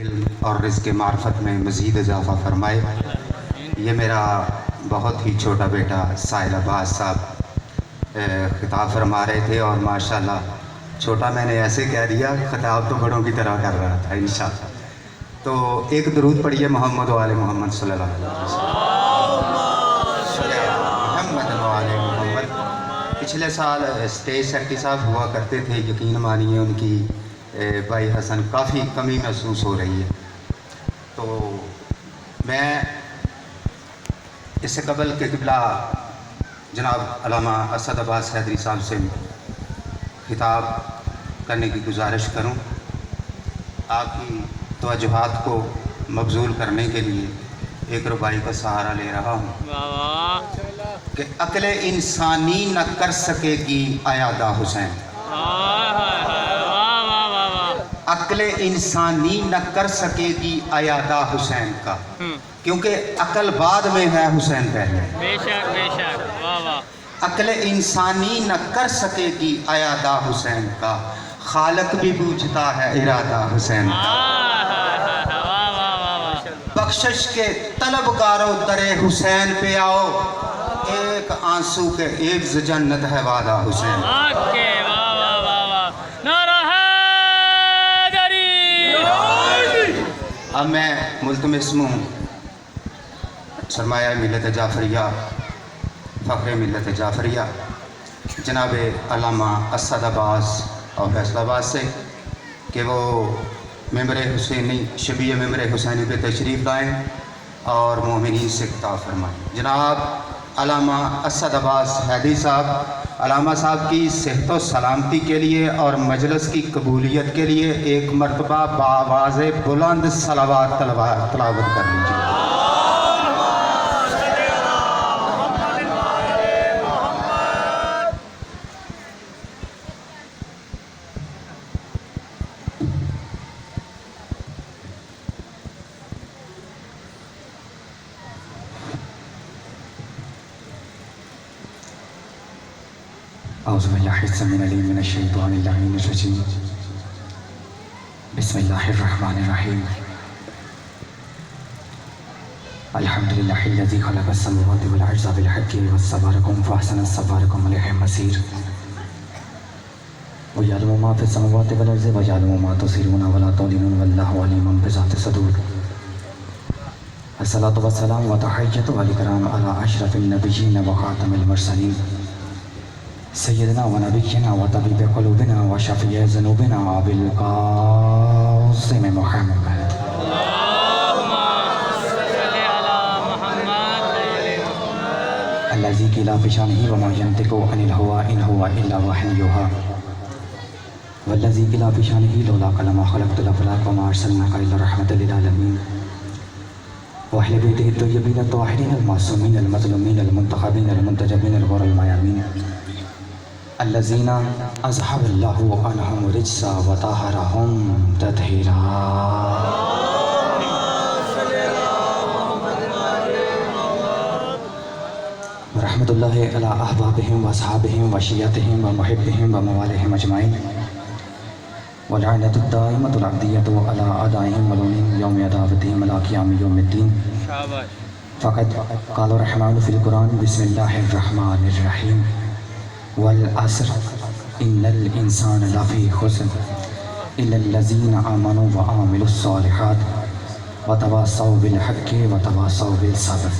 علم اور رزق معرفت میں مزید اضافہ فرمائے۔ یہ میرا بہت ہی چھوٹا بیٹا ساحل عباس صاحب خطاب فرما رہے تھے، اور ماشاءاللہ چھوٹا میں نے ایسے کہہ دیا، خطاب تو بڑوں کی طرح کر رہا تھا انشاءاللہ۔ تو ایک درود پڑھیے محمد و آل محمد صلی اللہ علیہ وسلم۔ محمد و آل محمد۔ پچھلے سال اسٹیج سیکرٹری صاحب ہوا کرتے تھے، یقین مانیے ان کی بھائی حسن کافی کمی محسوس ہو رہی ہے۔ تو میں اس سے قبل کہ قبلہ جناب علامہ اسد عباس حیدری صاحب سے خطاب کرنے کی گزارش کروں، آپ کی توجہات کو مبذول کرنے کے لیے ایک ربائی کا سہارا لے رہا ہوں کہ عقل انسانی نہ کر سکے گی عیادہ حسین۔ عقل انسانی نہ کر سکے گی عیادہ حسین کا، کیونکہ عقل بعد میں ہے، حسین پہلے۔ بے شک بے شک، واہ واہ۔ عقل انسانی نہ کر سکے گی عیادہ حسین کا، خالق بھی بوجھتا ہے ارادہ حسین کا۔ بخشش کے طلبگاروں در حسین پہ آؤ، ایک آنسو کے عوض جنت ہے وعدہ حسین۔ اب میں ملتمس ہوں سرمایہ ملت جعفریہ، فخر ملت جعفریہ جناب علامہ اسد عباس اور فیصل آباد سے کہ وہ ممبر حسینی شبیہ ممبر حسینی پہ تشریف لائیں اور مومنین سے خطاب فرمائیں۔ جناب علامہ اسد عباس حیدری صاحب، علامہ صاحب کی صحت و سلامتی کے لیے اور مجلس کی قبولیت کے لیے ایک مرتبہ بآواز بلند صلوات تلاوت کر لیجیے۔ اعوذ باللہ السمیع العلیم من الشیطان اللعین الرجیم، بسم اللہ الرحمن الرحیم۔ الحمدللہ الذی خلق السماوات والارض بالحق وصورکم فاحسن صورکم الیہ المصیر، ویعلم ما فی السماوات والارض ویعلم ما تسرون ولا تعلنون واللہ علیم بذات الصدور۔ الصلاۃ والسلام وتحیۃ والاکرام علی اشرف النبیین وخاتم المرسلین، سیدنا و نبینا و طبیب قلوبنا و شفیع ذنوبنا بالقاسم محمد۔ الذی کی لا بشانہ وما ینطق عن الہوى ان هو الا وحی یوحی، والذی کی لا بشانہ لولا لما خلقت الافلاک وما ارسلناک الا رحمۃ للعالمین، واہل بیتہ الطیبین الطاہرین المعصومین المظلومین المنتخبین المنتجبین الغر المیامین، الذین اذهب اللہ عنہم الرجس وطہرہم تطہیرا۔ رحمت اللہ علی احبابہم واصحابہم وشیعتہم ومحبہم وموالہم اجمعین، ولعنت الدائمۃ الابدیۃ علی اعدائہم ملعونین یوم عداوتہم الی قیام یوم الدین۔ فقد قال الرحمن فی القرآن بسم اللہ الرحمن الرحیم، والعصر ان الانسان لفی خسر الا الذین آمنوا وعملوا الصالحات وتواصوا بالحق وتواصوا بالصبر۔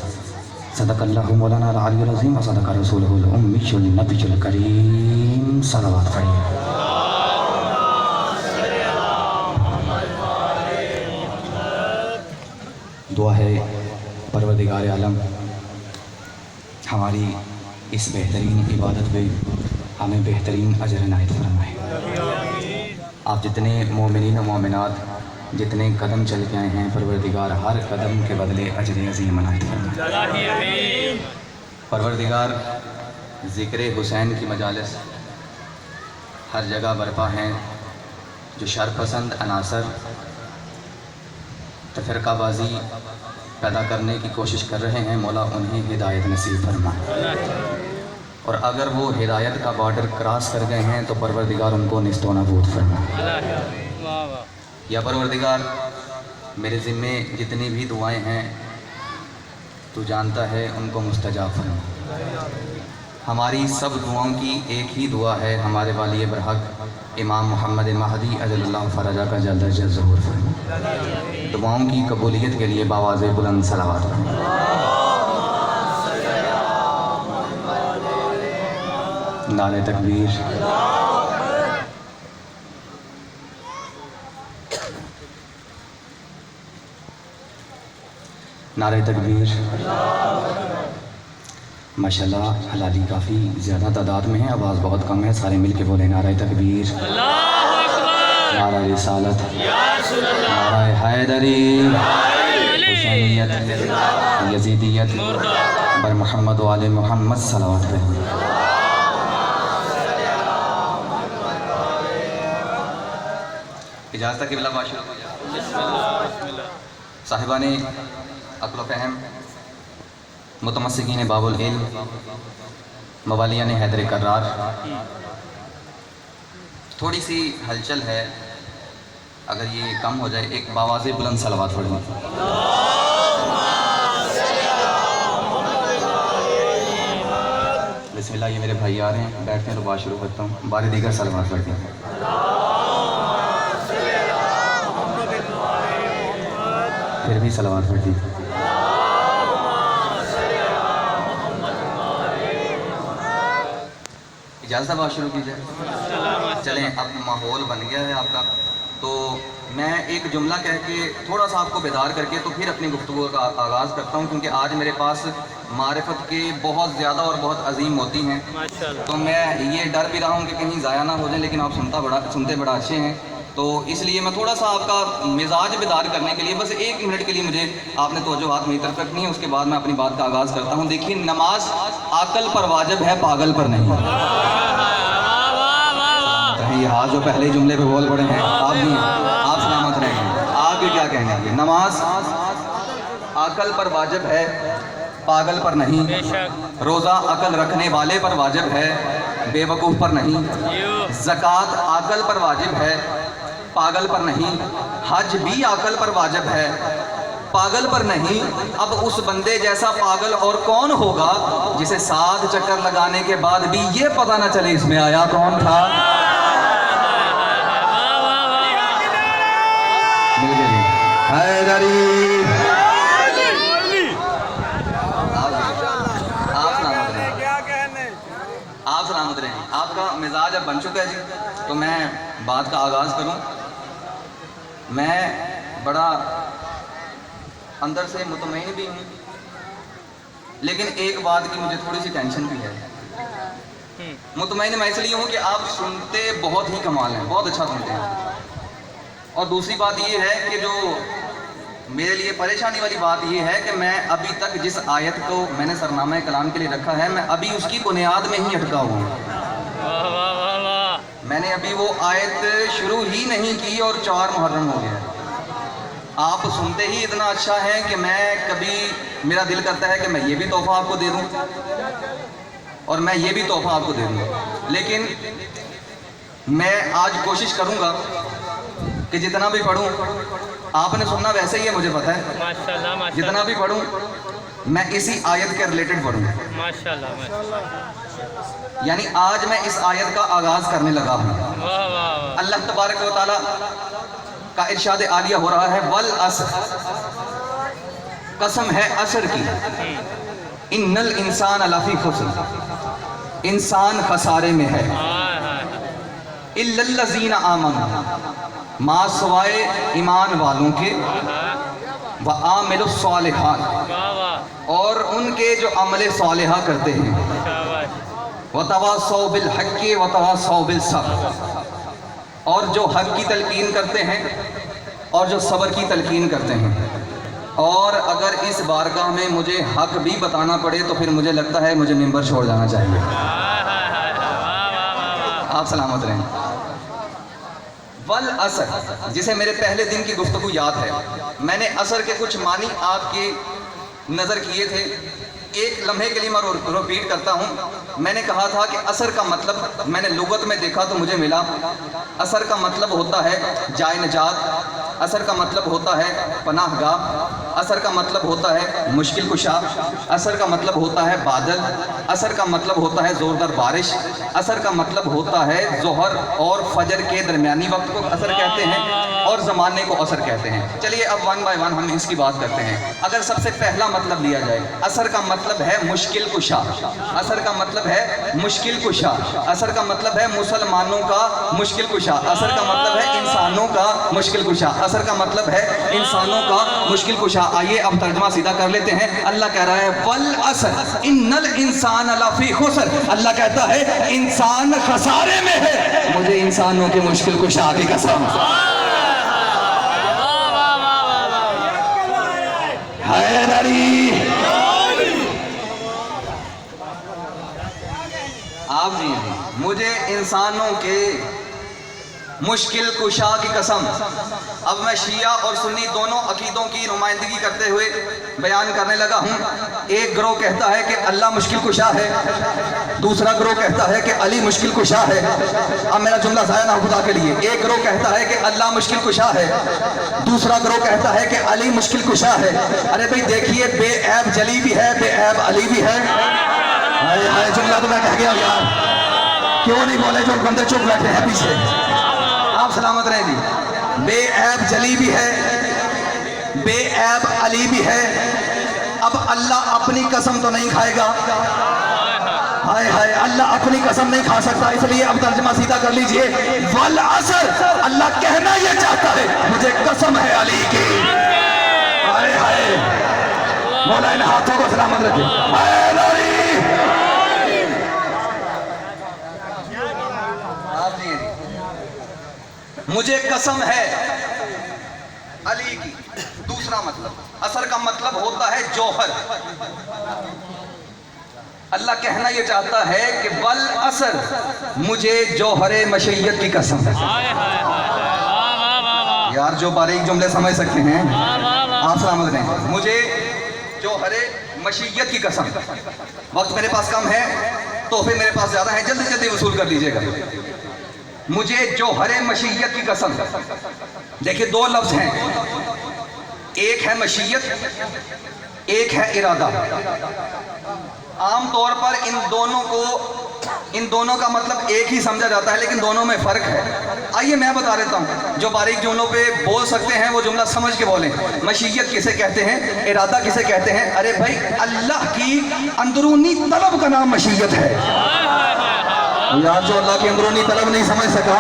صدق اللہ مولانا العلی العظیم وصدق رسولہ الامی النبی الکریم۔ صلوات پڑھیے۔ دعا ہے پروردگار عالم ہماری اس بہترین عبادت پہ ہمیں بہترین اجر عنایت فرمائے۔ آپ جتنے مومنین و مومنات جتنے قدم چل کے آئے ہیں، پروردگار ہر قدم کے بدلے اجر عظیم عنایت فرمائے۔ پروردگار ذکر حسین کی مجالس ہر جگہ برپا ہیں، جو شر پسند عناصر تفرقہ بازی پیدا کرنے کی کوشش کر رہے ہیں، مولا انہیں ہدایت نصیب فرمائے، اور اگر وہ ہدایت کا بارڈر کراس کر گئے ہیں تو پروردگار ان کو نیست و نابود فرمائے۔ یا پروردگار میرے ذمے جتنی بھی دعائیں ہیں تو جانتا ہے ان کو مستجاب فرما. ہماری سب دعاؤں کی ایک ہی دعا ہے, ہمارے والی برحق امام محمد مہدی اجل اللہ فرجہ کا جلد از جلد ظہور فرما. دعاؤں کی قبولیت کے لیے باواز بلند صلوات فرما. نعرہ تکبیر, نعرہ تکبیر. ماشاءاللہ حلالی کافی زیادہ تعداد میں ہے, آواز بہت کم ہے, سارے مل کے بولیں نعرہ تکبیر, اللہ اکبر. نعرہ رسالت, یا رسول اللہ. نعرہ حیدری, حسینیت, یزیدیت, بر محمد و آل محمد صلوات رہے. اجازت کے بلا باشر بسم اللہ بسم اللہ. صاحبان عقل و فہم, متمسکین باب العلم, موالیان حیدر کرار, تھوڑی سی ہلچل ہے, اگر یہ کم ہو جائے ایک باواز بلند صلوات پڑھیں. بسم اللہ. یہ میرے بھائی آ رہے ہیں, بیٹھتے ہیں تو بات شروع کرتا ہوں, بار دیگر صلوات پڑھتے ہیں. پھر بھی صلوات پڑھتی. اجازت بات شروع کی جائے. چلیں, اب ماحول بن گیا ہے آپ کا, تو میں ایک جملہ کہہ کے تھوڑا سا آپ کو بیدار کر کے تو پھر اپنی گفتگو کا آغاز کرتا ہوں, کیونکہ آج میرے پاس معرفت کے بہت زیادہ اور بہت عظیم موتی ہیں. تو میں یہ ڈر بھی رہا ہوں کہ کہیں ضائع نہ ہو جائیں, لیکن آپ سنتے بڑا اچھے ہیں, تو اس لیے میں تھوڑا سا آپ کا مزاج بیدار کرنے کے لیے بس 1 منٹ کے لیے مجھے آپ نے توجہ ہاتھ میری طرف رکھنی ہے, اس کے بعد میں اپنی بات کا آغاز کرتا ہوں. دیکھیے, نماز عقل پر واجب ہے, پاگل پر نہیں. یہ ہاتھ جو پہلے جملے پہ بول پڑے ہیں, آپ بھی آپ سلامت رہیں گے. آپ بھی کیا کہنے گے؟ نماز عقل پر واجب ہے, پاگل پر نہیں. روزہ عقل رکھنے والے پر واجب ہے, بے وقوف پر نہیں. زکوٰۃ عقل پر واجب ہے, پاگل پر نہیں. حج بھی عقل پر واجب ہے, پاگل پر نہیں. اب اس بندے جیسا پاگل اور کون ہوگا جسے 7 چکر لگانے کے بعد بھی یہ پتہ نہ چلے اس میں آیا کون تھا. حیدری. آپ سلامت رہیں. آپ کا مزاج اب بن چکا ہے جی, تو میں بات کا آغاز کروں. میں بڑا اندر سے مطمئن بھی ہوں, لیکن ایک بات کی مجھے تھوڑی سی ٹینشن بھی ہے. مطمئن میں اس لیے ہوں کہ آپ سنتے بہت ہی کمال ہیں, بہت اچھا سنتے ہیں. اور دوسری بات یہ ہے کہ جو میرے لیے پریشانی والی بات یہ ہے کہ میں ابھی تک جس آیت کو میں نے سرنامہ کلام کے لیے رکھا ہے, میں ابھی اس کی بنیاد میں ہی اٹکا ہوں. میں نے ابھی وہ آیت شروع ہی نہیں کی اور 4 محرم ہو گیا. آپ سنتے ہی اتنا اچھا ہے کہ میں کبھی میرا دل کرتا ہے کہ میں یہ بھی تحفہ آپ کو دے دوں اور میں یہ بھی تحفہ آپ کو دے دوں. لیکن میں آج کوشش کروں گا کہ جتنا بھی پڑھوں, آپ نے سننا ویسے ہی ہے مجھے پتہ ہے, جتنا بھی پڑھوں میں اسی آیت کے ریلیٹڈ پڑھوں. یعنی آج میں اس آیت کا آغاز کرنے لگا ہوں. اللہ تبارک و تعالی کا ارشاد عالیہ ہو رہا ہے, والعصر, قسم ہے عصر کی, ان الانسان لفی خسر, انسان خسارے میں ہے, الا الذین آمنوا, ما سوائے ایمان والوں کے, وعاملوا الصالحات, اور ان کے جو عمل صالحہ کرتے ہیں, وتواصوا بالحق وتواصوا بالصبر, اور جو حق کی تلقین کرتے ہیں اور جو صبر کی تلقین کرتے ہیں. اور اگر اس بارگاہ میں مجھے حق بھی بتانا پڑے تو پھر مجھے لگتا ہے مجھے ممبر چھوڑ جانا چاہیے. آپ سلامت رہیں. والعصر, جسے میرے پہلے دن کی گفتگو یاد ہے, میں نے عصر کے کچھ معنی آپ کی نظر کیے تھے. ایک لمحے کے لیے میں ریپیٹ کرتا ہوں. میں نے کہا تھا کہ اثر کا مطلب میں نے لغت میں دیکھا تو مجھے ملا. اثر کا مطلب ہوتا ہے جائے نجات، اثر کا مطلب ہوتا ہے پناہ گاہ، اثر کا مطلب ہوتا ہے مشکل کشا، اثر کا مطلب ہوتا ہے بادل، اثر کا مطلب ہوتا ہے زوردار بارش، اثر کا مطلب ہوتا ہے ظہر اور فجر کے درمیانی وقت کو اثر کہتے ہیں اور زمانے کو اثر کہتے ہیں. چلیے اب ون بائی ون ہم اس کی بات کرتے ہیں. اگر سب سے پہلا مطلب لیا جائے، اثر کا مطلب ہے مشکل کشا. اثر کا مطلب ہے مشکل کشا. اثر کا مطلب ہے مسلمانوں کا مشکل کشا. اثر کا مطلب ہے انسانوں کا مشکل کشا. اثر کا مطلب ہے انسانوں کا مشکل کشا. آئیے اب ترجمہ سیدھا کر لیتے ہیں. اللہ کہہ رہا ہے والعصر ان الانسان لفی خسر. اللہ کہتا ہے انسان خسارے میں ہے. مجھے انسانوں کے مشکل کشا کی قسم. حیدری آپ جی مجھے انسانوں کے مشکل کشا کی قسم. اب میں شیعہ اور سنی دونوں عقیدوں کی نمائندگی کرتے ہوئے بیان کرنے لگا ہوں. ایک گروہ کہتا ہے کہ اللہ مشکل کشا ہے، دوسرا گروہ کہتا ہے کہ علی مشکل کشا ہے. اب میرا جملہ ضائع نہ ہو خدا کے لیے. ایک گروہ کہتا ہے کہ اللہ مشکل کشا ہے، دوسرا گروہ کہتا ہے کہ علی مشکل کشا ہے. ارے بھئی دیکھیے، بے عیب جلی بھی ہے، بے عیب علی بھی ہے. ہائے ہائے جملہ تو میں کہہ گیا یار، کیوں نہیں بولے جو بندے چپ بیٹھے ہیں پیچھے؟ آپ سلامت رہیں جی. بے عیب جلی بھی ہے، بے عیب علی بھی ہے. اب اللہ اپنی قسم تو نہیں کھائے گا. ہائے ہائے اللہ اپنی قسم نہیں کھا سکتا. اس لیے اب ترجمہ سیدھا کر لیجئے. والعصر اللہ کہنا یہ چاہتا ہے مجھے قسم ہے علی کی. ہائے ہائے مولا ان ہاتھوں کو سلامت رکھے. مجھے قسم ہے علی کی. دوسرا مطلب اثر کا مطلب ہوتا ہے جوہر. اللہ کہنا یہ چاہتا ہے کہ والعصر مجھے جوہر مشیت کی قسم. یار جو باریک جملے سمجھ سکتے ہیں آپ سلامت رہیں. مجھے جوہر مشیت کی قسم. وقت میرے پاس کم ہے، تحفے میرے پاس زیادہ ہیں، جلدی جلدی وصول کر لیجئے گا. مجھے جوہر مشیت کی قسم. دیکھیں دو لفظ ہیں، ایک ہے مشیت، ایک ہے ارادہ. عام طور پر ان دونوں کا مطلب ایک ہی سمجھا جاتا ہے، لیکن دونوں میں فرق ہے. آئیے میں بتا دیتا ہوں. جو باریک جملوں پہ بول سکتے ہیں وہ جملہ سمجھ کے بولیں. مشیت کسے کہتے ہیں، ارادہ کسے کہتے ہیں؟ ارے بھائی اللہ کی اندرونی طلب کا نام مشیت ہے. یار جو اللہ کی اندرونی طلب نہیں سمجھ سکا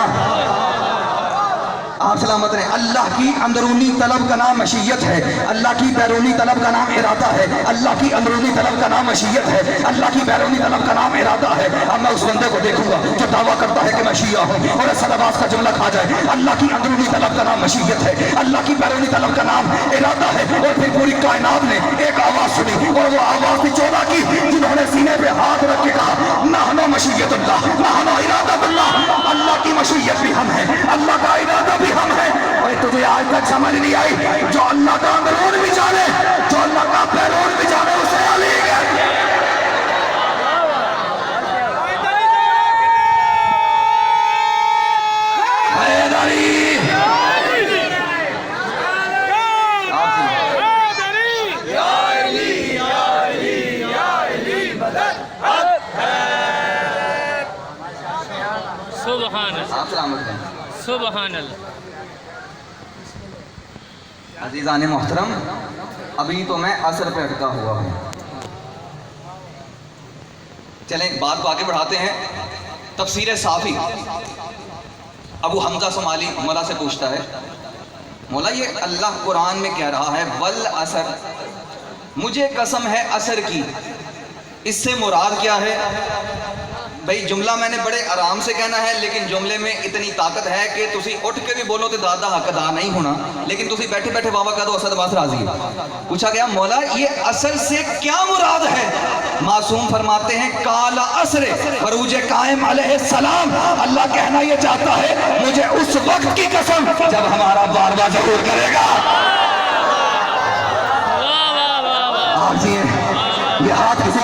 آپ سلامت رہیں. اللہ کی اندرونی طلب کا نام مشیت ہے. اللہ کی بیرونی طلب کا نام ارادہ ہے. اللہ کی اندرونی طلب کا نام مشیت ہے. اللہ کی بیرونی طلب کا نام ارادہ ہے. اب میں اس بندے کو دیکھوں گا جو دعویٰ کرتا ہے کہ میں شیعہ ہوں اور اسد عباس کا جملہ کھا جائے. اللہ کی اندرونی طلب کا نام مشیت ہے، اللہ کی بیرونی طلب کا نام ارادہ ہے. اور پھر پوری کائنات نے ایک آواز سنی اور وہ آواز بھی 14 کی جنہوں نے سینے پہ ہاتھ رکھ کے کہا نحن مشیت اللہ، نحن ارادت اللہ. اللہ کی مشیت بھی ہم ہیں، اللہ کا ارادہ بھی ہم ہیں. اور تجھے آج تک سمجھ نہیں آئی جو اللہ کا اندرون بھی جانے، جو اللہ کا بیرون بھی جانے، اسے علی کہتے ہیں. حیدری سبحان اللہ، آپ سلامت ہیں. سبحان اللہ. عزیزان محترم، ابھی تو میں اثر پہ اٹکا ہوا ہوں. چلیں بات کو آگے بڑھاتے ہیں. تفسیر صافی ابو حمزہ صومالی مولا سے پوچھتا ہے مولا یہ اللہ قرآن میں کہہ رہا ہے والعصر، مجھے قسم ہے عصر کی، اس سے مراد کیا ہے؟ بھئی جملہ میں نے بڑے آرام سے کہنا ہے، لیکن جملے میں اتنی طاقت ہے کہ تسی اٹھ کے بھی بولو تو دادا حق ادا نہیں ہونا، لیکن تسی بیٹھے بیٹھے بابا کہہ دو اسد عباس راضی ہے. پوچھا گیا مولا یہ عصر سے کیا مراد ہے؟ معصوم فرماتے ہیں کال عصر فروج قائم علیہ السلام. اللہ کہنا یہ چاہتا ہے مجھے اس وقت کی قسم جب ہمارا بار بار ظہور کرے گا. آپ جی یہ ہاتھ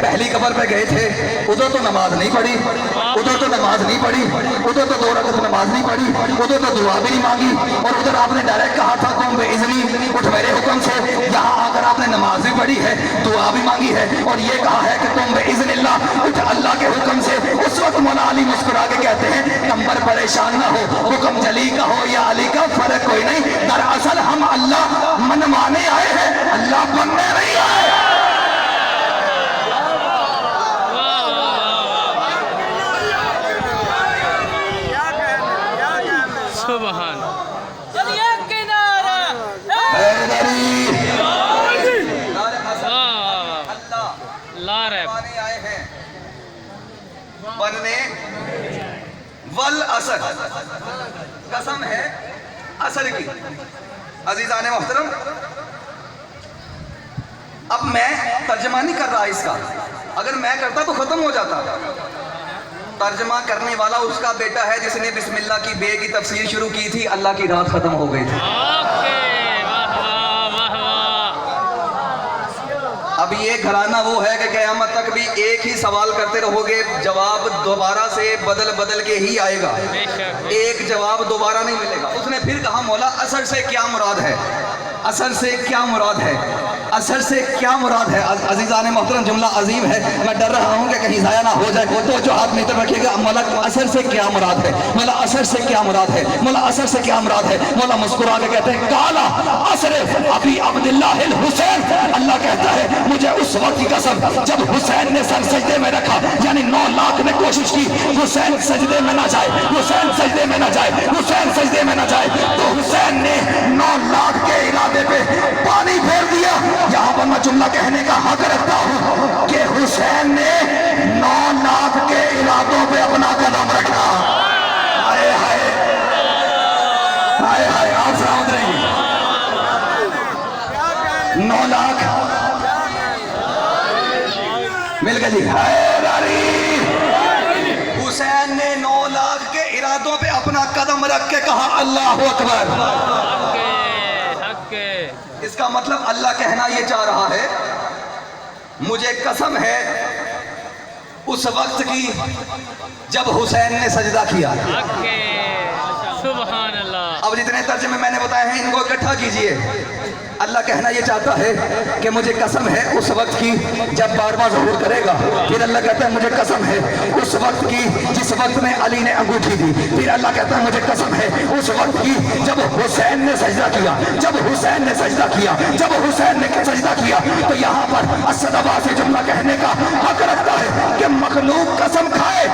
پہلی قبر پہ گئے تھے، ادھر تو نماز نہیں پڑھی، ادھر تو نماز نہیں پڑھی، ادھر تو 2 رکعت نماز نہیں پڑھی، ادھر تو دعا بھی نہیں مانگی، اور ادھر آپ نے ڈائریکٹ کہا تھا قوم بِإِذْنِی، اٹھ میرے حکم سے۔ یہاں آ کر آپ نے نماز بھی پڑھی ہے، دعا بھی مانگی ہے، اور یہ کہا ہے کہ تم بِإِذْنِ اللہ، اٹھ اللہ کے حکم سے۔ اس وقت مولا علی مسکرا کے کہتے ہیں نمبر پریشان نہ ہو، حکم جلی کا ہو یا علی کا، فرق کوئی نہیں، دراصل ہم اللہ منوانے آئے ہیں، اللہ بننے نہیں آئے۔ سبحان حیدری لا ریب آئے ہیں بننے والعصر، قسم ہے عصر کی۔ عزیزان محترم، اب میں ترجمہ نہیں کر رہا اس کا، اگر میں کرتا تو ختم ہو جاتا۔ ترجمہ کرنے والا اس کا بیٹا ہے جس نے بسم اللہ کی بے کی تفسیر شروع کی تھی، اللہ کی رات ختم ہو گئی تھی۔ اب یہ گھرانہ وہ ہے کہ قیامت تک بھی ایک ہی سوال کرتے رہو گے، جواب دوبارہ سے بدل بدل کے ہی آئے گا، ایک جواب دوبارہ نہیں ملے گا۔ اس نے پھر کہا مولا اثر سے کیا مراد ہے، اثر سے کیا مراد ہے، اثر سے کیا مراد ہے؟ عزیزان محترم، جملہ عظیم ہے، میں ڈر رہا ہوں کہ کہیں ضائع نہ ہو جائے، تو جو ہاتھ نیچے رکھیے گا، مولا اثر سے کیا مراد ہے، مولا اثر سے کیا مراد ہے، مولا اثر سے کیا مراد ہے؟ مولا مسکرا کے کہتے ہیں کالا اصرف ابی عبداللہ الحسین، اللہ کہتا ہے مجھے اس وقت کی قسم جب حسین نے سر سجدے میں رکھا، یعنی 9 لاکھ نے کوشش کی حسین سجدے میں نہ جائے، حسین سجدے میں نہ جائے، حسین سجدے میں نہ جائے، تو حسین نے 9 لاکھ کے ارادے پہ پانی پھیر دیا۔ یہاں پر میں جملہ کہنے کا حق رکھتا ہوں کہ حسین نے 9 لاکھ کے ارادوں پہ اپنا قدم رکھا۔ ہائے ہائے ہائے ہائے، آپ سلامت رہیے۔ 9 لاکھ مل گئے جی، حیدری۔ حسین نے 9 لاکھ کے ارادوں پہ اپنا قدم رکھ کے کہا اللہ اکبر۔ اس کا مطلب اللہ کہنا یہ چاہ رہا ہے مجھے قسم ہے اس وقت کی جب حسین نے سجدہ کیا۔ سبحان اللہ۔ اب جتنے ترجمے میں نے بتائے ہیں ان کو اکٹھا کیجئے۔ اللہ کہنا یہ چاہتا ہے کہ مجھے قسم ہے اس وقت کی جب بارواں ظہور کرے گا، پھر اللہ کہتا ہے مجھے قسم ہے اس وقت کی جس وقت میں علی نے انگوٹھی دی، پھر اللہ کہتا ہے مجھے قسم ہے اس وقت کی جب حسین نے سجدہ کیا، جب حسین نے سجدہ کیا، جب حسین نے سجدہ کیا۔ تو یہاں پر اسد عباسی جملہ کہنے کا حق رکھتا ہے کہ مخلوق قسم کھائے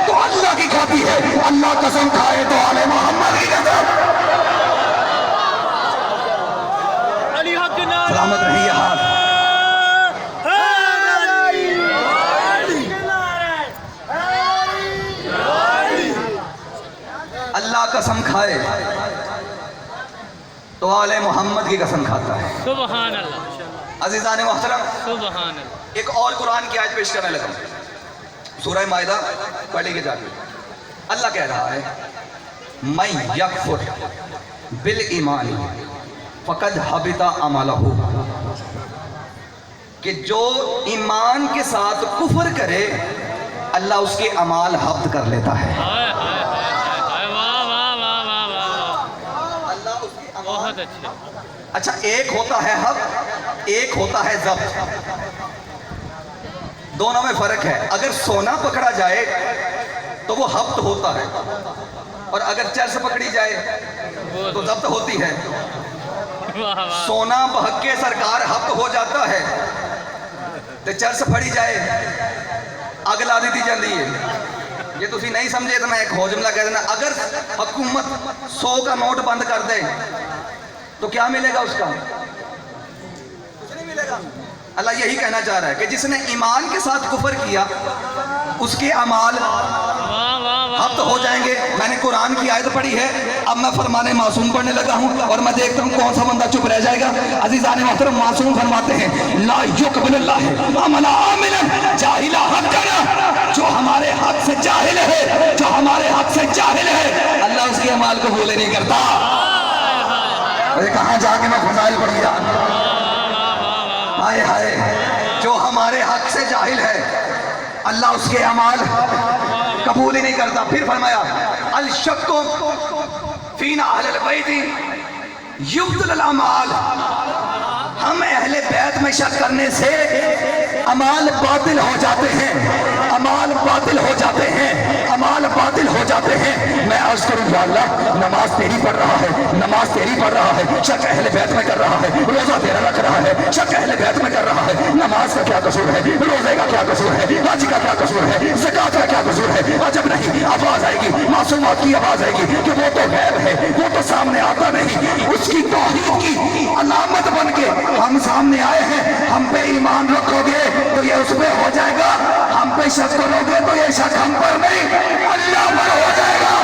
تو اللہ کی کھاتی ہے، اللہ قسم کھائے تو آل محمد کی قسم۔ سلامت رہیے ہاتھ۔ اللہ قسم کھائے تو آل محمد کی قسم کھاتا ہے۔ سبحان اللہ۔ عزیزان محترم، سبحان اللہ۔ ایک اور قرآن کی آیت پیش کرنے لگا، سورہ مائدہ پڑھ لیجئے جا کے۔ اللہ کہہ رہا ہے من یکفر بالایمان فقد حبط عملہ، کہ جو ایمان کے ساتھ کفر کرے اللہ اس کے اعمال حبط کر لیتا ہے۔ اللہ اس کے اعمال بہت اچھے۔ اچھا، ایک ہوتا ہے حبط، ایک ہوتا ہے ضبط، دونوں میں فرق ہے۔ اگر سونا پکڑا جائے تو وہ حبط ہوتا ہے، اور اگر چرس پکڑی جائے تو ضبط ہوتی ہے۔ سونا بہک کے سرکار حبط ہو جاتا ہے تے چرس پھڑی جائے اگ لا دی جاندی ہے۔ یہ تسی نہیں سمجھے تو میں ایک ہو جملہ کہہ دینا، اگر حکومت 100 کا نوٹ بند کر دے تو کیا ملے گا اس کا؟ کچھ نہیں ملے گا۔ اللہ یہی کہنا چاہ رہا ہے کہ جس نے ایمان کے ساتھ کفر کیا اس کے اعمال حبط ہو جائیں گے۔ میں نے قرآن کی آیت پڑھی ہے، اب میں فرمان معصوم پڑھنے لگا ہوں اور میں دیکھتا ہوں کون سا بندہ چپ رہ جائے گا۔ عزیزان محترم، معصوم فرماتے ہیں لا یقبل اللہ عمل عامل جاہل حقنا، جو ہمارے حق سے جاہل ہے، جو ہمارے حق سے جاہل ہے اللہ اس کے اعمال کو بھولے نہیں کرتا۔ کہاں جا کے میں فضائل پڑھ گیا، ہائے ہائے، جو ہمارے حق سے جاہل ہے اللہ اس کے اعمال قبول ہی نہیں کرتا. پھر فرمایا الشک فینا اہل البیت یبطل الاعمال. ہم اہل بیت میں شک کرنے سے اعمال باطل ہو جاتے ہیں, اعمال باطل ہو جاتے ہیں, اعمال باطل ہو جاتے ہیں. میں عرض کروں یا اللہ نماز تیری پڑھ رہا ہے, نماز تیری پڑھ رہا ہے, شک اہل بیت میں کر رہا ہے, روزہ تیرا رکھ رہا ہے, شک اہل بیت میں کر رہا ہے. نماز کا کیا قصور ہے, روزے کا کیا قصور ہے, حج کا کیا قصور ہے, زکوٰۃ کا کیا قصور ہے. عجب نہیں, آواز آئے گی, معصومات کی آواز آئے گی کہ وہ تو غیب ہے, وہ تو سامنے آتا نہیں. اس کی توحید کی علامت بن کے ہم سامنے آئے ہیں. ہم پہ ایمان رکھو گے تو یہ اس پہ ہو جائے گا, ہم پہ شک کرو گے تو یہ شک ہم پر نہیں اللہ پر ہو جائے گا.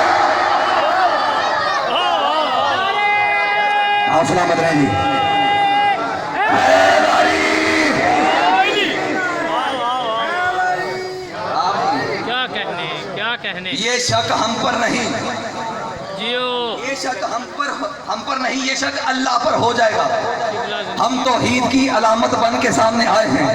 آپ سلامت رہیں گی. کیا کہنے یہ شک ہم پر نہیں, جیو, یہ شک ہم پر نہیں, یہ شک اللہ پر ہو جائے گا. ہم توحید کی علامت بن کے سامنے آئے ہیں,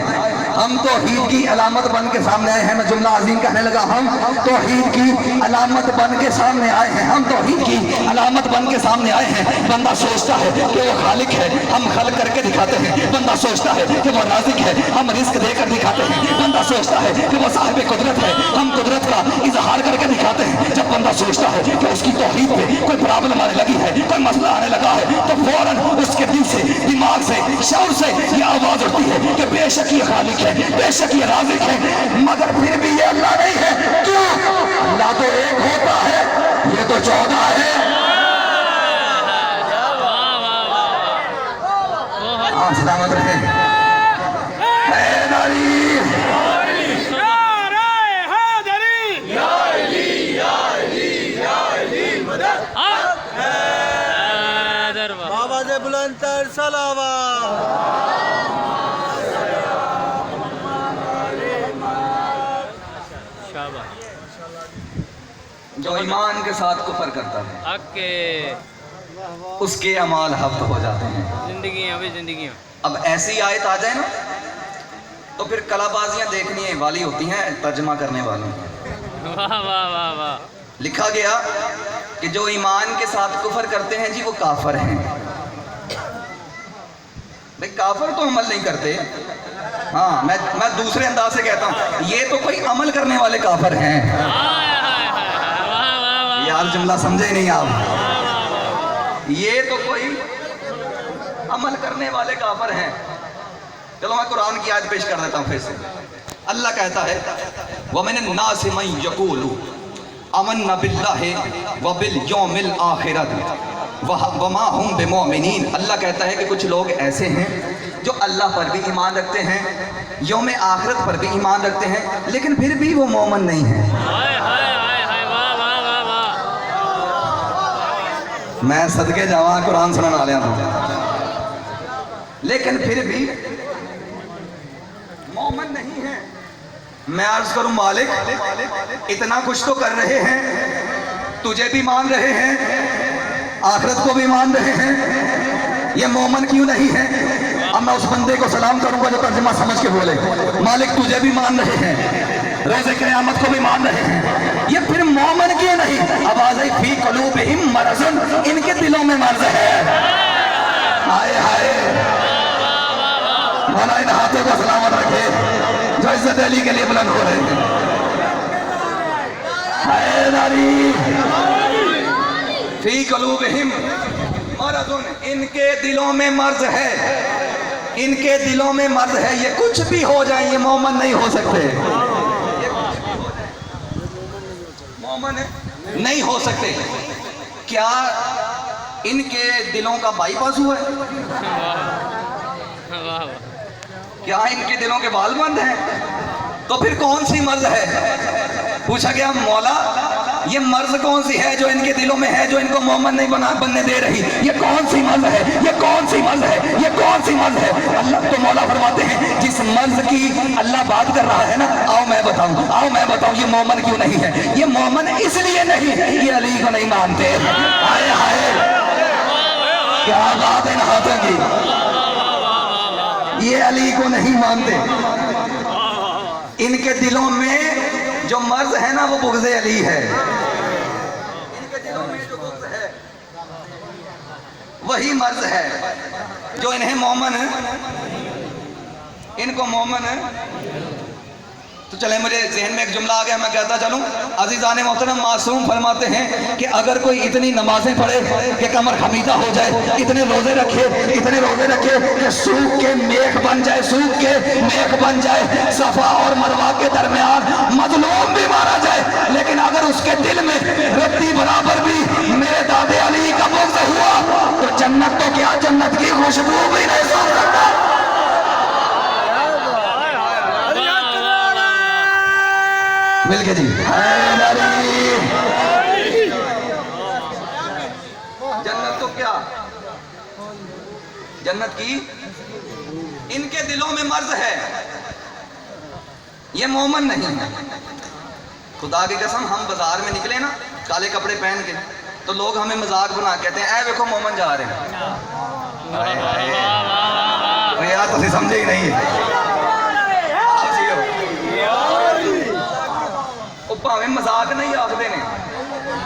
ہم توحید کی علامت بن کے سامنے آئے ہیں. میں جملہ عظیم کہنے لگا, ہم توحید کی علامت بن کے سامنے آئے ہیں, ہم توحید کی علامت بن کے سامنے آئے ہیں. بندہ سوچتا ہے کہ وہ خالق ہے, ہم خلق کر کے دکھاتے ہیں. بندہ سوچتا ہے کہ وہ رازق ہے, ہم رزق دے کر دکھاتے ہیں. بندہ سوچتا ہے کہ وہ صاحب قدرت ہے, ہم قدرت کا اظہار کر کے دکھاتے ہیں. جب بندہ سوچتا ہے کہ اس کی توحید پہ کوئی پرابلم آنے لگی ہے, کوئی مسئلہ آنے لگا ہے, تو فوراً اس کے دل سے, دماغ سے, شعور سے یہ آواز اٹھتی ہے کہ بے شک یہ خالق ہے, بے شک یہ رازق ہے, مگر پھر بھی یہ اللہ نہیں ہے. کیوں؟ اللہ تو ایک ہوتا ہے, یہ تو 14 ہے. آپ سلامت رہیں. حیدری آواز بلند تر صلوات. جو ایمان کے ساتھ کفر کرتا ہے اکے اس کے اعمال حبط ہو جاتے ہیں. زندگیاں بھی زندگیاں. اب ایسی آیت آ جائے نا تو پھر کلا بازیاں دیکھنے والی ہوتی ہیں ترجمہ کرنے والوں. واہ واہ واہ واہ. لکھا گیا کہ جو ایمان کے ساتھ کفر کرتے ہیں جی وہ کافر ہیں. بھئی کافر تو عمل نہیں کرتے, ہاں میں دوسرے انداز سے کہتا ہوں یہ تو کوئی عمل کرنے والے کافر ہیں. یار جملہ سمجھے نہیں آپ, یہ تو کوئی عمل کرنے والے کافر ہیں. چلو میں قرآن کی آیت پیش کر دیتا ہوں پھر سے. اللہ کہتا ہے وَمِنَ النَّاسِ مَن يَقُولُ آمَنَّا بِاللَّهِ وَبِالْيَوْمِ الْآخِرَةِ وَمَا هُمْ بِمُؤْمِنِينَ. اللہ کہتا ہے کہ کچھ لوگ ایسے ہیں جو اللہ پر بھی ایمان رکھتے ہیں, یوم آخرت پر بھی ایمان رکھتے ہیں, لیکن پھر بھی وہ مومن نہیں ہیں. میں صدقے جاواں قرآن سنن والے ہوں, لیکن پھر بھی مومن نہیں ہیں. میں عرض کروں مالک اتنا کچھ تو کر رہے ہیں, تجھے بھی مان رہے ہیں, آخرت کو بھی مان رہے ہیں, یہ مومن کیوں نہیں ہے؟ اب میں اس بندے کو سلام کروں گا جو ترجمہ سمجھ کے بولے مالک تجھے بھی مان رہے ہیں, روز قیامت کو بھی مان رہے ہیں, یہ پھر مومن کیوں نہیں؟ آواز آئی فی قلوبہم مرض, ان کے دلوں میں مرض ہے. ہائے ہائے, مولا ان ہاتھوں کو سلامت رکھے جو عزت علی کے لیے بلند ہو رہے ہیں. حیدری فی قلوبہم مرض, ان کے دلوں میں مرض ہے, ان کے دلوں میں مرض ہے. یہ کچھ بھی ہو جائیں یہ مومن نہیں ہو سکتے, مومن نہیں ہو سکتے. کیا ان کے دلوں کا بائی پاس ہوا ہے؟ کیا ان کے دلوں کے بال بند ہیں؟ تو پھر کون سی مرض ہے؟ پوچھا گیا مولا یہ مرض کون سی ہے جو ان کے دلوں میں ہے, جو ان کو مومن نہیں بننے دے رہی؟ یہ کون سی مرض ہے, یہ کون سی مرض ہے, یہ کون سی مرض ہے؟ اللہ تو مولا فرماتے ہیں جس مرض کی اللہ بات کر رہا ہے نا, آؤ میں بتاؤں یہ مومن کیوں نہیں ہے. یہ مومن اس لیے نہیں, یہ علی کو نہیں مانتے. ہائے ہائے کیا بات ہے ہاتھوں کی, یہ علی کو نہیں مانتے. ان کے دلوں میں جو مرض ہے نا وہ بغض علی ہے. ان کے دلوں میں جو بغض ہے وہی مرض ہے جو انہیں مومن، ان کو مومن. تو چلے مجھے ذہن میں ایک جملہ آ گیا، میں کہتا چلوں. عزیزان محترم، معصوم فرماتے ہیں کہ اگر کوئی اتنی نمازیں پڑھے کہ کمر خمیدہ ہو جائے، اتنے روزے رکھے کہ سوکھ کے میخ بن جائے، صفا اور مروہ کے درمیان مظلوم بھی مارا جائے، لیکن اگر اس کے دل میں رتی برابر بھی میرے دادے علی کا بغض ہوا تو جنت تو کیا، جنت کی خوشبو بھی نہیں سن سکتا. مل کے جی جنت تو کیا، جنت کی ان کے دلوں میں مرض ہے، یہ مومن نہیں ہے. خدا کی قسم ہم بازار میں نکلے نا کالے کپڑے پہن کے تو لوگ ہمیں مذاق بنا کہتے ہیں اے دیکھو مومن جا رہے ہیں. یار تسی سمجھے ہی نہیں پاویں مذاق نہیں آخدے نے،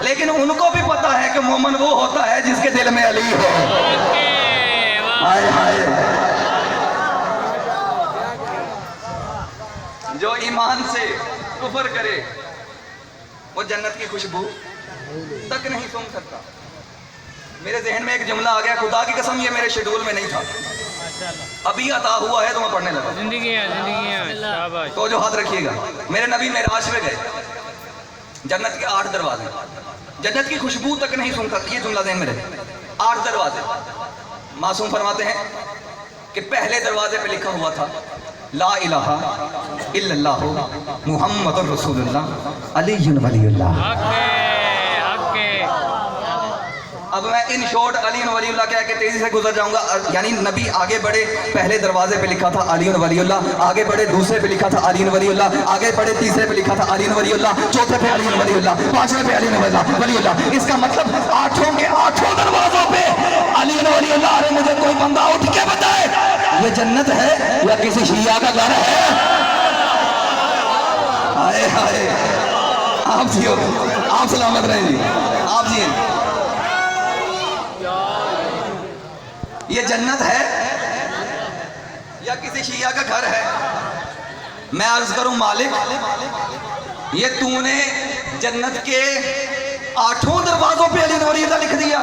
لیکن ان کو بھی پتا ہے کہ مومن وہ ہوتا ہے جس کے دل میں علی ہو. جو ایمان سے کفر کرے وہ جنت کی خوشبو تک نہیں سن سکتا. میرے ذہن میں ایک جملہ آ گیا، خدا کی قسم یہ میرے شیڈول میں نہیں تھا، ابھی عطا ہوا ہے تو میں پڑھنے لگا. زندگیاں تو جو ہاتھ رکھیے گا، میرے نبی معراج پہ گئے، جنت کے 8 دروازے، جنت کی خوشبو تک نہیں سن سکتا. یہ جملہ ذہن میں رہے، 8 دروازے. معصوم فرماتے ہیں کہ پہلے دروازے پہ لکھا ہوا تھا لا الہ الا اللہ محمد رسول اللہ علی ولی اللہ. اب میں ان شورٹ علی ولی اللہ کہہ کے تیزی سے گزر جاؤں گا. یعنی نبی آگے بڑھے، پہلے دروازے پہ لکھا تھا علی ولی اللہ، آگے بڑھے دوسرے پہ لکھا تھا علی ولی اللہ، آگے بڑھے تیسرے پہ لکھا تھا علی ولی اللہ، چوتھے پہ علی ولی اللہ، پانچویں پہ علی ولی اللہ. اس کا مطلب 8 کے 8 دروازوں پہ علی ولی اللہ. ارے مجھے کوئی بندہ اٹھ کے بتائے یہ جنت ہے یا کسی شیعہ کا گھر ہے؟ ہائے ہائے، آپ جیو، آپ سلامت رہیں جی، آپ جی. یہ جنت ہے یا کسی شیعہ کا گھر ہے؟ میں عرض کروں مالک، یہ تو نے جنت کے 8 دروازوں پہ علی ولی اللہ لکھ دیا،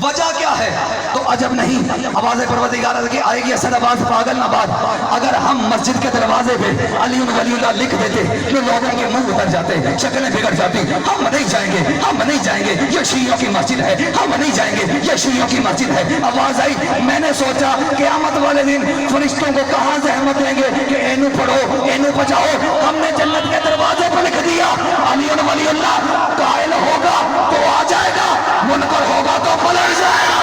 وجہ کیا ہے؟ تو عجب نہیں، آواز پروردگار کی آئے گی اسد آواز پاگل نہ بات. اگر ہم مسجد کے دروازے پہ علی ولی اللہ لکھ دیتے تو لوگوں کے منہ اتر جاتے، شکلیں بگڑ جاتی. ہم نہیں جائیں گے، یہ شیعوں کی مسجد ہے، ہم نہیں جائیں گے، یہ شیعوں کی مسجد ہے. آواز آئی، میں نے سوچا قیامت والے دن فرشتوں کو کہاں زحمت دیں گے کہ اینو پڑھو، اینو بچاؤ. ہم نے جنت کے دروازے پہ لکھ دیا علی ولی اللہ. قائل ہوگا تو آ جائے گا، منکر ہوگا تو پلٹ جائے گا.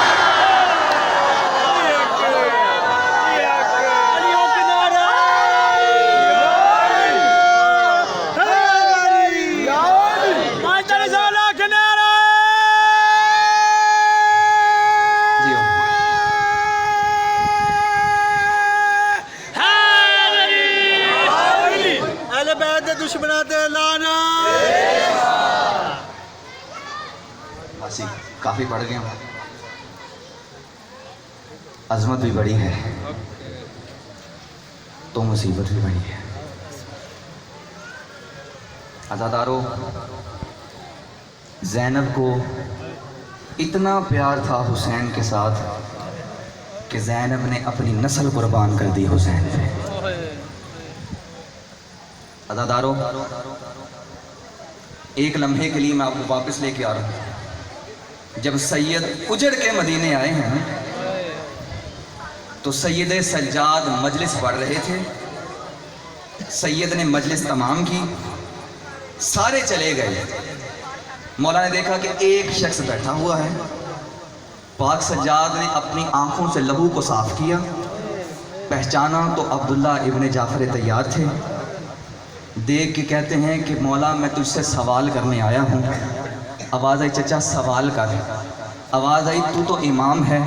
کافی بڑھ گئے، عظمت بھی بڑی ہے تو مصیبت بھی بڑی ہے. عزادارو، زینب کو اتنا پیار تھا حسین کے ساتھ کہ زینب نے اپنی نسل قربان کر دی حسین پہ. عزادارو، ایک لمحے کے لیے میں آپ کو واپس لے کے آ رہا ہوں. جب سید اجڑ کے مدینے آئے ہیں تو سید سجاد مجلس پڑھ رہے تھے. سید نے مجلس تمام کی، سارے چلے گئے. مولا نے دیکھا کہ ایک شخص بیٹھا ہوا ہے. پاک سجاد نے اپنی آنکھوں سے لہو کو صاف کیا، پہچانا تو عبداللہ ابن جعفر طیار تھے. دیکھ کے کہتے ہیں کہ مولا میں تجھ سے سوال کرنے آیا ہوں. آواز آئی چچا سوال کر. آواز آئی تو امام ہے،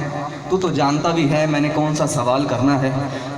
تو جانتا بھی ہے میں نے کون سا سوال کرنا ہے.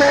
2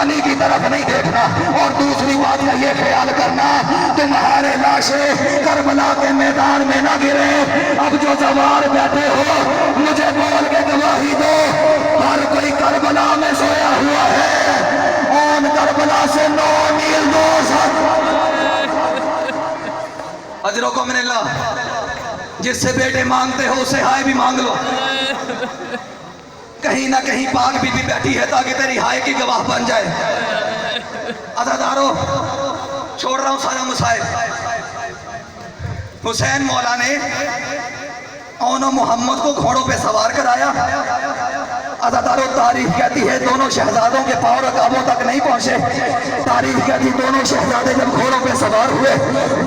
قربانی کی طرف نہیں دیکھنا. اور دوسری بات کا یہ خیال کرنا تمہارے لاشیں کربلا کے میدان میں نہ گرے. اب جو سوار بیٹھے ہو مجھے بول کے گواہی دو, ہر کوئی کربلا میں سویا ہوا ہے. اون کربلا سے 9 میل دور اجرکم من اللہ. جس سے بیٹے مانگتے ہو اسے ہائے بھی مانگ لو. کہیں نہ کہیں پاک بی بی بیٹھی ہے تاکہ تیری ہائے کی گواہ بن جائے. عزادارو چھوڑ رہا ہوں سارا مسائل. حسین مولا نے اون و محمد کو گھوڑوں پہ سوار کرایا. عزادارو تاریخ کہتی ہے دونوں شہزادوں کے پاؤں رکابوں تک نہیں پہنچے. تاریخ کہتی دونوں شہزادے جب گھوڑوں پہ سوار ہوئے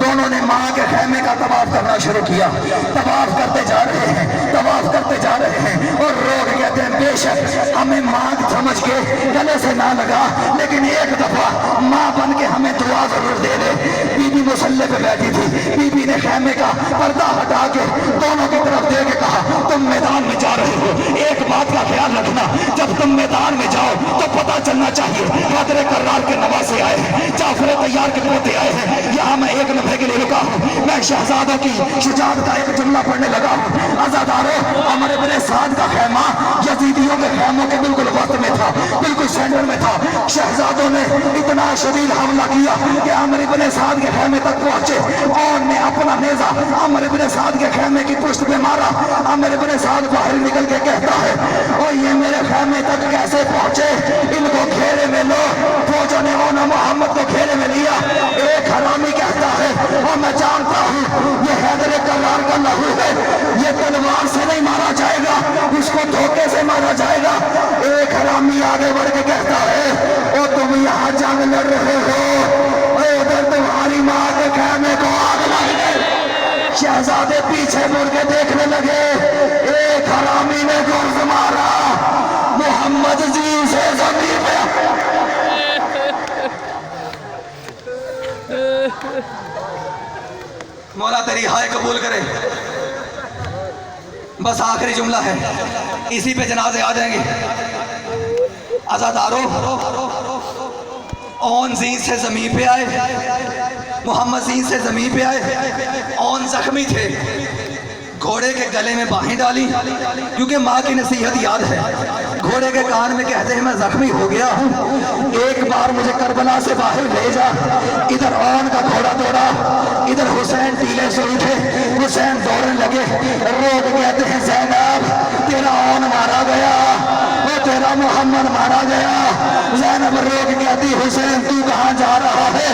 دونوں نے ماں کے خیمے کا طواف کرنا شروع کیا. طواف کرتے جا رہے ہیں, طواف کرتے جا رہے ہیں. اور لوگ کہتے ہیں بے شک ہمیں ماں سمجھ کے گلے سے نہ لگا, لیکن ایک دفعہ ماں بن کے ہمیں دعا ضرور دے دے. بی بی مصلی پہ بیٹھی تھی. بی بی نے خیمے کا پردہ ہٹا کے دونوں کی طرف دے کے کہا تم میدان میں جا رہے ہو, ایک بات کا خیال رکھنا, جب تم میدان میں جاؤ تو پتہ چلنا چاہیے حیدر کرار کے نواسے آئے ہیں, جعفر طیار کے پوتے آئے ہیں. یہاں میں ایک لمحے کے لیے رکا ہوں, میں شہزادوں کی شجاعت کا ایک جملہ پڑھنے لگا ہوں. عزادارو عمر بن سعد کا خیمہ یزیدیوں کے خیموں کے بالکل وسط میں تھا, بالکل سینٹر میں تھا. شہزادوں نے اتنا شدید حملہ کیا کہ عمر بن سعد کے خیمے تک پہنچے. اور نے اپنا نیزہ عمر بن سعد کے خیمے کی پشت پہ مارا. عمر بن سعد باہر نکل کے کہتا ہے اور یہ میرے خیمے تک کیسے پہنچے, ان کو گھیرے میں لو. فوجوں نے اونا محمد کو گھیرے میں لیا. ایک حرامی کہتا ہے اور میں جانتا ہوں یہ حیدر کرار کا لہو ہے, یہ تلوار سے نہیں مارا جائے گا, اس کو دھوکے سے مارا جائے گا. ایک حرامی آگے بڑھ کے کہتا ہے او تم یہاں جنگ لڑ رہے ہو, ادھر تمہاری ماں کے خیمے کو آگ لگ گئی. شہزادے پیچھے مڑ کے دیکھنے لگے. ایک حرامی نے گرز مارا, محمد زین سے زمین پہ. مولا تیری ہائے قبول کرے. بس آخری جملہ ہے, اسی پہ جنازے آ جائیں گے. عزادارو اون زین سے زمین پہ آئے, محمد زین سے زمین پہ آئے. اون زخمی تھے, گھوڑے کے گلے میں باہیں ڈالی کیونکہ ماں کی نصیحت یاد ہے. گھوڑے کے کان میں کہتے ہیں میں زخمی ہو گیا ہوں, ایک بار مجھے کربلا سے باہر بھیجا. ادھر اون کا گھوڑا دوڑا, ادھر حسین ٹیلے سے اٹھے. حسین دوڑنے لگے. لوگ کہتے ہیں زینب تیرا اون مارا گیا, وہ تیرا محمد مارا گیا. زینب لوگ کہتی حسین تو کہاں جا رہا ہے.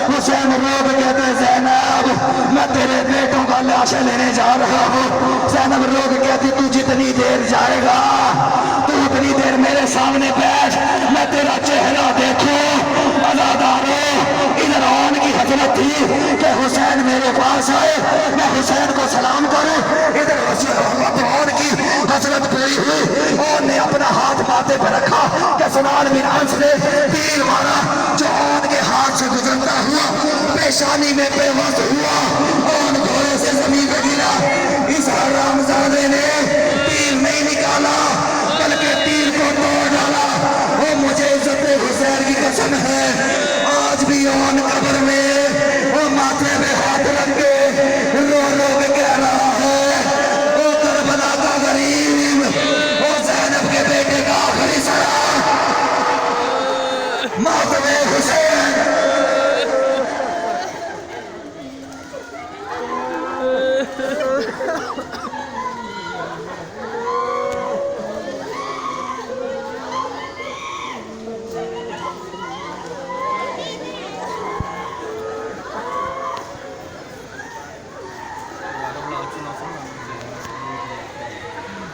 حسین لوگ کہتے ہیں زینب میں تیرے بیٹوں کا لاشیں لینے جا رہا ہوں. زینب لوگ کہتی تو جتنی دیر جائے گا تو اتنی دیر میرے سامنے بیٹھ, میں تیرا چہرہ دیکھوں. عزادارو ادھر اون کی حضرت تھی کہ حسین میرے پاس آئے, میں حسین کو سلام کروں. ادھر اون کی حضرت پوری ہوئی. اون نے اپنا ہاتھ ماتھے پہ رکھا کہ سنان بن انس نے تیر مارا جو اون کے ہاتھ سے گزرتا ہوا پیشانی میں بے وقت ہوا. اون گھوڑے سے زمین پہ گرا. اس حرام زادہ